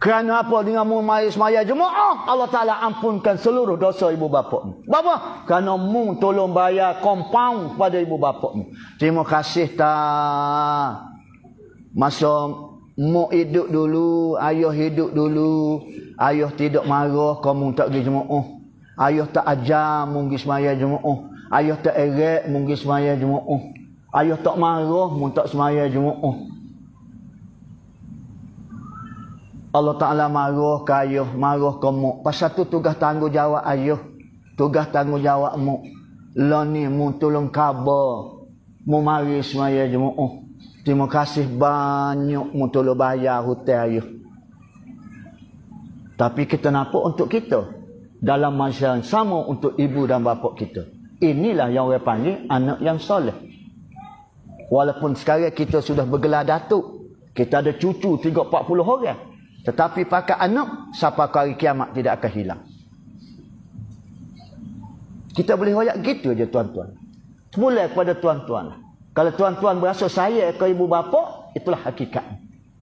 Kerana apa? Dengan mu mari semaya Jumaat, Allah Ta'ala ampunkan seluruh dosa ibu bapa mu. Bapa? Kerana mu tolong bayar kompaun pada ibu bapa mu. Terima kasih tak. Masa mu hidup dulu, ayah hidup dulu, ayah tidak marah kamu tak pergi Jumaat. Ayah tak ajar mu pergi semaya Jumaat. Ayah tak erek mu pergi semaya Jumaat. Ayah tak marah mu tak semaya Jumaat. Allah Ta'ala marah ke ayah, marah ke mu. Pasal tu tugas tanggungjawab ayah. Tugas tanggungjawab mu. Lah ni mu tolong khabar. Mu mari semaya Jumaat. Terima kasih banyak mu tolong bayar hutang ayah. Tapi kita nampak untuk kita. Dalam masa yang sama untuk ibu dan bapa kita. Inilah yang orang panggil anak yang soleh. Walaupun sekarang kita sudah bergelar datuk. Kita ada cucu 30-40 orang. Tetapi pakai anak, sampai ke hari kiamat tidak akan hilang. Kita boleh royak gitu aja tuan-tuan. Mulai kepada tuan-tuan. Kalau tuan-tuan berasa saya ke ibu bapa, itulah hakikat.